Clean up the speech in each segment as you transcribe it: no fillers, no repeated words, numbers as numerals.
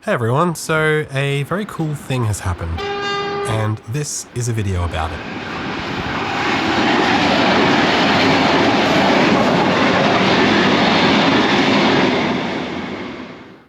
Hey everyone, so a very cool thing has happened, and this is a video about it.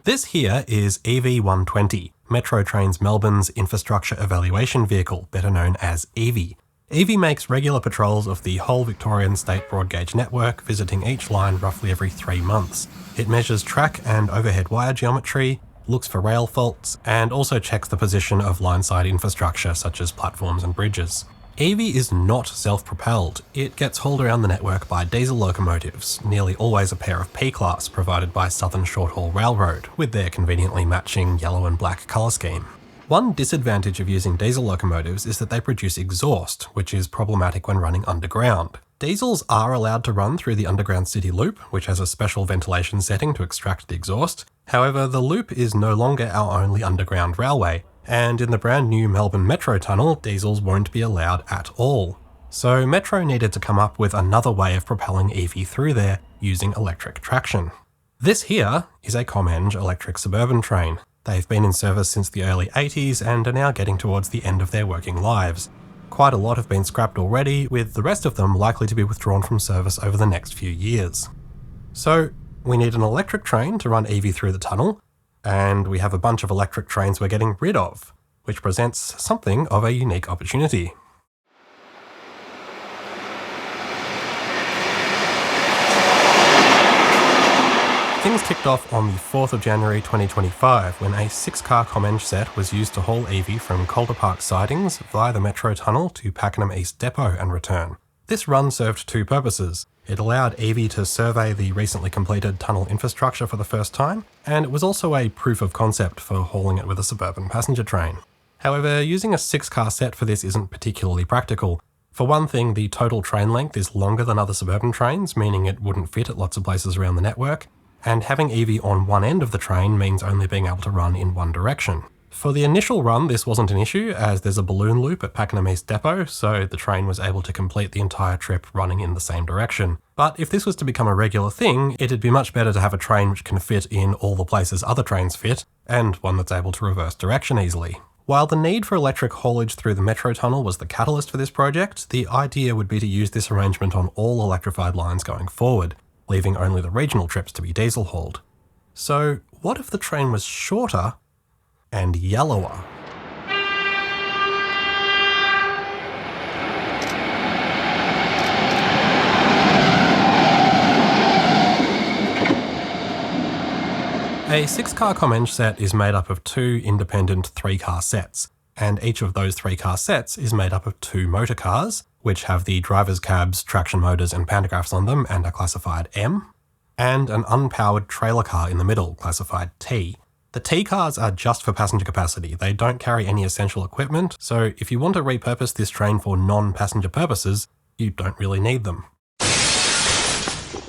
This here is Evie 120, Metro Trains Melbourne's infrastructure evaluation vehicle, better known as Evie. Evie makes regular patrols of the whole Victorian state broad gauge network, visiting each line roughly every 3 months. It measures track and overhead wire geometry, looks for rail faults, and also checks the position of line-side infrastructure such as platforms and bridges. Evie is not self-propelled. It gets hauled around the network by diesel locomotives, nearly always a pair of P-class provided by Southern Short-Haul Railroad, with their conveniently matching yellow and black colour scheme. One disadvantage of using diesel locomotives is that they produce exhaust, which is problematic when running underground. Diesels are allowed to run through the underground city loop, which has a special ventilation setting to extract the exhaust. However, the loop is no longer our only underground railway, and in the brand new Melbourne Metro tunnel, diesels won't be allowed at all. So Metro needed to come up with another way of propelling Evie through there using electric traction. This here is a Comeng electric suburban train. They've been in service since the early 80s and are now getting towards the end of their working lives. Quite a lot have been scrapped already, with the rest of them likely to be withdrawn from service over the next few years. So we need an electric train to run Evie through the tunnel, and we have a bunch of electric trains we're getting rid of, which presents something of a unique opportunity. Things kicked off on the 4th of January 2025 when a 6-car Comeng set was used to haul Evie from Calder Park sidings via the Metro tunnel to Pakenham East Depot and return. This run served two purposes. It allowed Evie to survey the recently completed tunnel infrastructure for the first time, and it was also a proof of concept for hauling it with a suburban passenger train. However, using a 6-car set for this isn't particularly practical. For one thing, the total train length is longer than other suburban trains, meaning it wouldn't fit at lots of places around the network, and having Evie on one end of the train means only being able to run in one direction. For the initial run, this wasn't an issue, as there's a balloon loop at Pakenham East Depot, so the train was able to complete the entire trip running in the same direction. But if this was to become a regular thing, it'd be much better to have a train which can fit in all the places other trains fit, and one that's able to reverse direction easily. While the need for electric haulage through the Metro tunnel was the catalyst for this project, the idea would be to use this arrangement on all electrified lines going forward, leaving only the regional trips to be diesel hauled. So what if the train was shorter and yellower? A 6-car Comeng set is made up of two independent 3-car sets, and each of those 3-car sets is made up of two motor cars, which have the driver's cabs, traction motors and pantographs on them and are classified M, and an unpowered trailer car in the middle, classified T. The T cars are just for passenger capacity. They don't carry any essential equipment, so if you want to repurpose this train for non-passenger purposes, you don't really need them.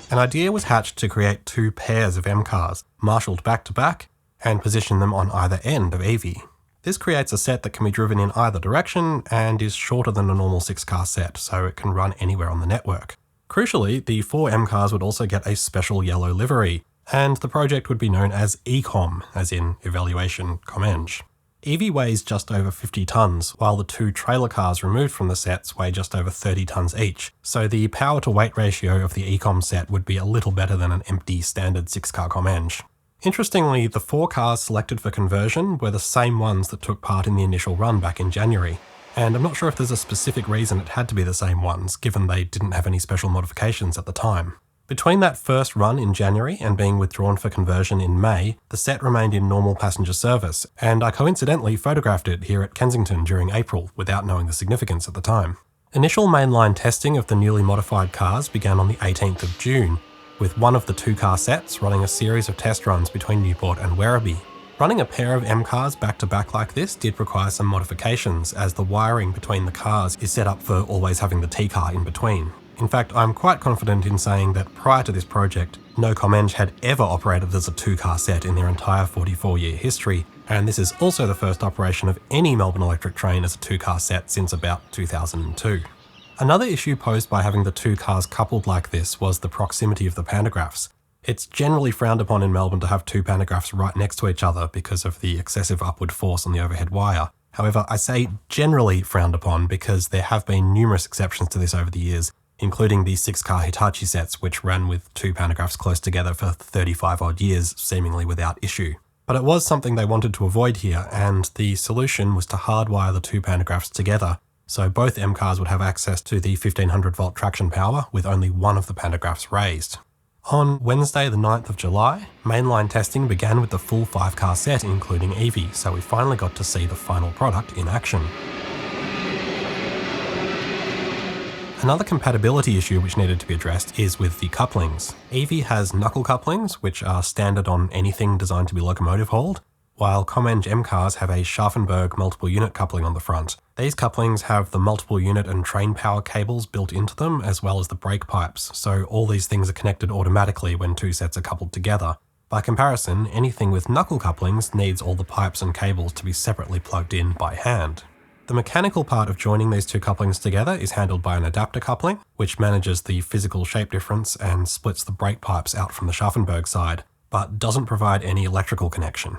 An idea was hatched to create two pairs of M cars, marshalled back to back, and position them on either end of Evie. This creates a set that can be driven in either direction and is shorter than a normal 6-car set, so it can run anywhere on the network. Crucially, the 4 M cars would also get a special yellow livery, and the project would be known as ECOM, as in Evaluation Comeng. Evie weighs just over 50 tonnes, while the 2 trailer cars removed from the sets weigh just over 30 tonnes each, so the power-to-weight ratio of the ECOM set would be a little better than an empty standard 6-car Comeng. Interestingly, the 4 cars selected for conversion were the same ones that took part in the initial run back in January, and I'm not sure if there's a specific reason it had to be the same ones, given they didn't have any special modifications at the time. Between that first run in January and being withdrawn for conversion in May, the set remained in normal passenger service, and I coincidentally photographed it here at Kensington during April without knowing the significance at the time. Initial mainline testing of the newly modified cars began on the 18th of June, with one of the 2-car sets running a series of test runs between Newport and Werribee. Running a pair of M cars back to back like this did require some modifications, as the wiring between the cars is set up for always having the T car in between. In fact, I'm quite confident in saying that prior to this project, no Comeng had ever operated as a 2-car set in their entire 44-year history, and this is also the first operation of any Melbourne electric train as a 2-car set since about 2002. Another issue posed by having the 2 cars coupled like this was the proximity of the pantographs. It's generally frowned upon in Melbourne to have two pantographs right next to each other because of the excessive upward force on the overhead wire. However, I say generally frowned upon because there have been numerous exceptions to this over the years, including the 6-car Hitachi sets, which ran with two pantographs close together for 35 odd years, seemingly without issue. But it was something they wanted to avoid here, and the solution was to hardwire the two pantographs together, so both M cars would have access to the 1500 volt traction power with only one of the pantographs raised. On Wednesday the 9th of July, mainline testing began with the full 5-car set including Evie, so we finally got to see the final product in action. Another compatibility issue which needed to be addressed is with the couplings. Evie has knuckle couplings, which are standard on anything designed to be locomotive hauled, while Comeng M cars have a Scharfenberg multiple unit coupling on the front. These couplings have the multiple unit and train power cables built into them, as well as the brake pipes, so all these things are connected automatically when two sets are coupled together. By comparison, anything with knuckle couplings needs all the pipes and cables to be separately plugged in by hand. The mechanical part of joining these two couplings together is handled by an adapter coupling, which manages the physical shape difference and splits the brake pipes out from the Scharfenberg side, but doesn't provide any electrical connection.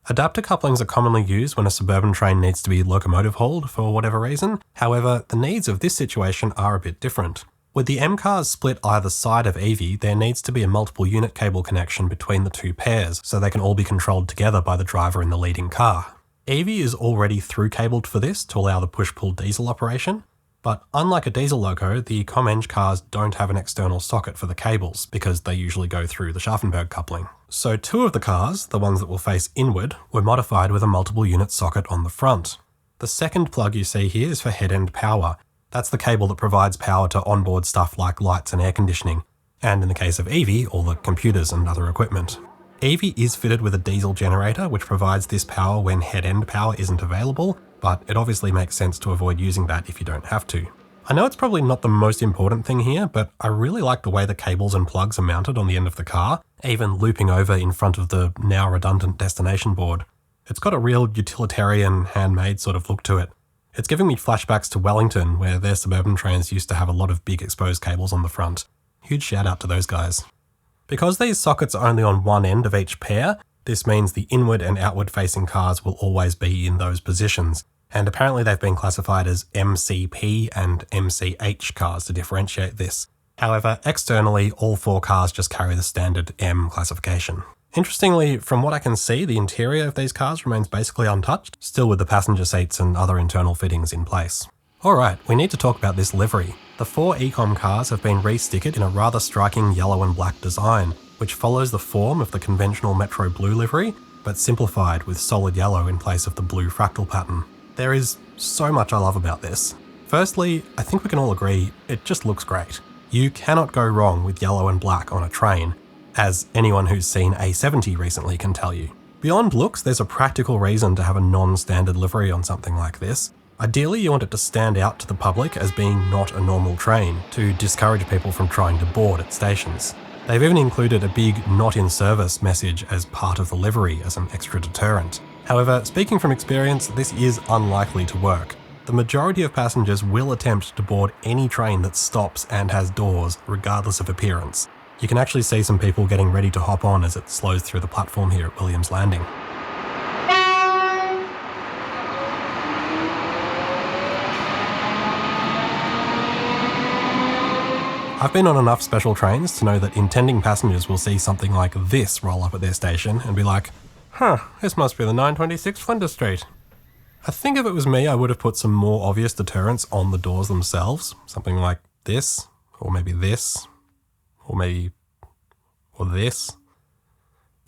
Adapter couplings are commonly used when a suburban train needs to be locomotive hauled for whatever reason. However, the needs of this situation are a bit different. With the M cars split either side of Evie, there needs to be a multiple unit cable connection between the two pairs, so they can all be controlled together by the driver in the leading car. Evie is already through-cabled for this to allow the push-pull diesel operation, but unlike a diesel loco, the Comeng cars don't have an external socket for the cables because they usually go through the Scharfenberg coupling. So two of the cars, the ones that will face inward, were modified with a multiple unit socket on the front. The second plug you see here is for head-end power. That's the cable that provides power to onboard stuff like lights and air conditioning, and in the case of Evie, all the computers and other equipment. Evie is fitted with a diesel generator which provides this power when head-end power isn't available, but it obviously makes sense to avoid using that if you don't have to. I know it's probably not the most important thing here, but I really like the way the cables and plugs are mounted on the end of the car, even looping over in front of the now redundant destination board. It's got a real utilitarian, handmade sort of look to it. It's giving me flashbacks to Wellington, where their suburban trains used to have a lot of big exposed cables on the front. Huge shout out to those guys. Because these sockets are only on one end of each pair, this means the inward and outward facing cars will always be in those positions, and apparently they've been classified as MCP and MCH cars to differentiate this. However, externally, all 4 cars just carry the standard M classification. Interestingly, from what I can see, the interior of these cars remains basically untouched, still with the passenger seats and other internal fittings in place. Alright, we need to talk about this livery. The 4 ECOM cars have been re-stickered in a rather striking yellow and black design, which follows the form of the conventional Metro Blue livery, but simplified with solid yellow in place of the blue fractal pattern. There is so much I love about this. Firstly, I think we can all agree, it just looks great. You cannot go wrong with yellow and black on a train, as anyone who's seen A70 recently can tell you. Beyond looks, there's a practical reason to have a non-standard livery on something like this. Ideally, you want it to stand out to the public as being not a normal train, to discourage people from trying to board at stations. They've even included a big "not in service" message as part of the livery as an extra deterrent. However, speaking from experience, this is unlikely to work. The majority of passengers will attempt to board any train that stops and has doors, regardless of appearance. You can actually see some people getting ready to hop on as it slows through the platform here at Williams Landing. I've been on enough special trains to know that intending passengers will see something like this roll up at their station and be like, this must be the 926 Flinders Street. I think if it was me, I would have put some more obvious deterrents on the doors themselves. Something like this, or maybe this, or this.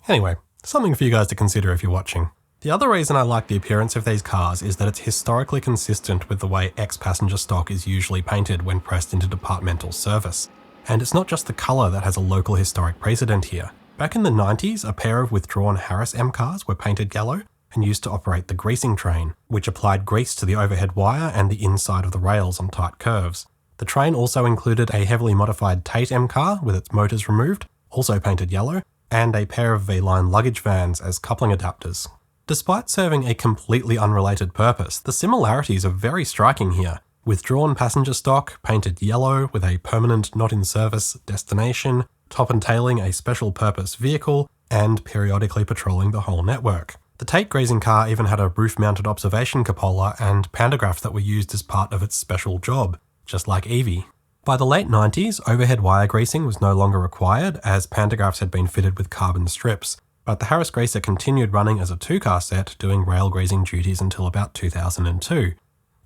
Anyway, something for you guys to consider if you're watching. The other reason I like the appearance of these cars is that it's historically consistent with the way ex-passenger stock is usually painted when pressed into departmental service. And it's not just the colour that has a local historic precedent here. Back in the 90s, a pair of withdrawn Harris M cars were painted yellow and used to operate the greasing train, which applied grease to the overhead wire and the inside of the rails on tight curves. The train also included a heavily modified Tate M car with its motors removed, also painted yellow, and a pair of V-line luggage vans as coupling adapters. Despite serving a completely unrelated purpose, the similarities are very striking here. Withdrawn passenger stock, painted yellow with a permanent not in service destination, top and tailing a special purpose vehicle and periodically patrolling the whole network. The Tate grazing car even had a roof-mounted observation cupola and pantograph that were used as part of its special job, just like Evie. By the late 90s, overhead wire greasing was no longer required as pantographs had been fitted with carbon strips, but the Harris Gracer continued running as a 2-car set doing rail grazing duties until about 2002.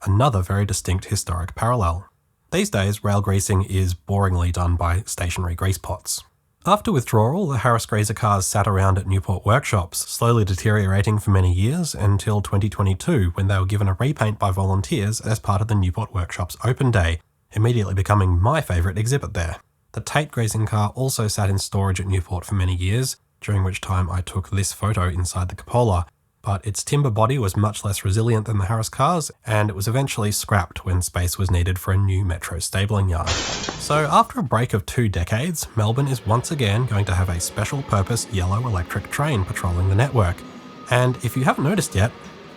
Another very distinct historic parallel. These days, rail greasing is boringly done by stationary grease pots. After withdrawal, the Harris Grazer cars sat around at Newport workshops, slowly deteriorating for many years until 2022 when they were given a repaint by volunteers as part of the Newport Workshops Open Day, immediately becoming my favourite exhibit there. The Tate grazing car also sat in storage at Newport for many years, during which time I took this photo inside the cupola, but its timber body was much less resilient than the Harris cars, and it was eventually scrapped when space was needed for a new metro stabling yard. So after a break of 2 decades, Melbourne is once again going to have a special purpose yellow electric train patrolling the network. And if you haven't noticed yet,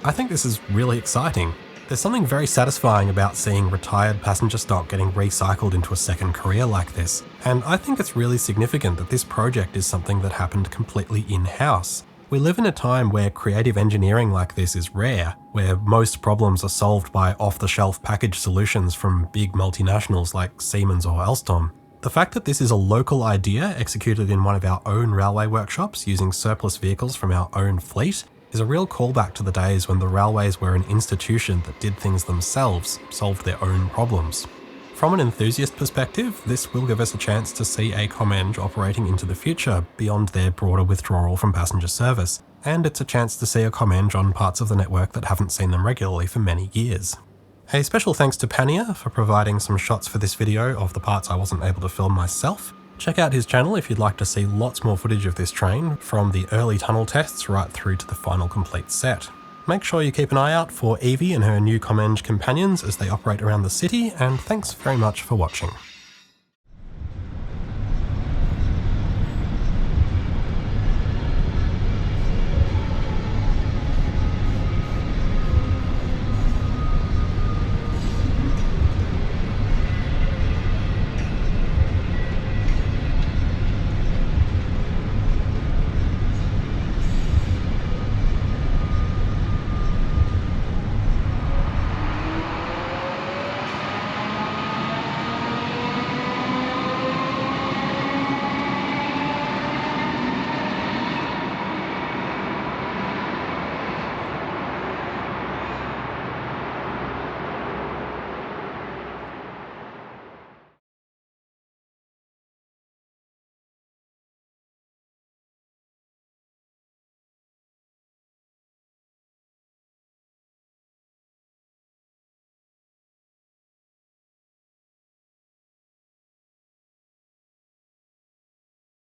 I think this is really exciting. There's something very satisfying about seeing retired passenger stock getting recycled into a second career like this, and I think it's really significant that this project is something that happened completely in-house. We live in a time where creative engineering like this is rare, where most problems are solved by off-the-shelf packaged solutions from big multinationals like Siemens or Alstom. The fact that this is a local idea executed in one of our own railway workshops using surplus vehicles from our own fleet is a real callback to the days when the railways were an institution that did things themselves, solved their own problems. From an enthusiast perspective, this will give us a chance to see a Comeng operating into the future beyond their broader withdrawal from passenger service, and it's a chance to see a Comeng on parts of the network that haven't seen them regularly for many years. A special thanks to Pannier for providing some shots for this video of the parts I wasn't able to film myself. Check out his channel if you'd like to see lots more footage of this train, from the early tunnel tests right through to the final complete set. Make sure you keep an eye out for Evie and her new Comeng companions as they operate around the city, and thanks very much for watching.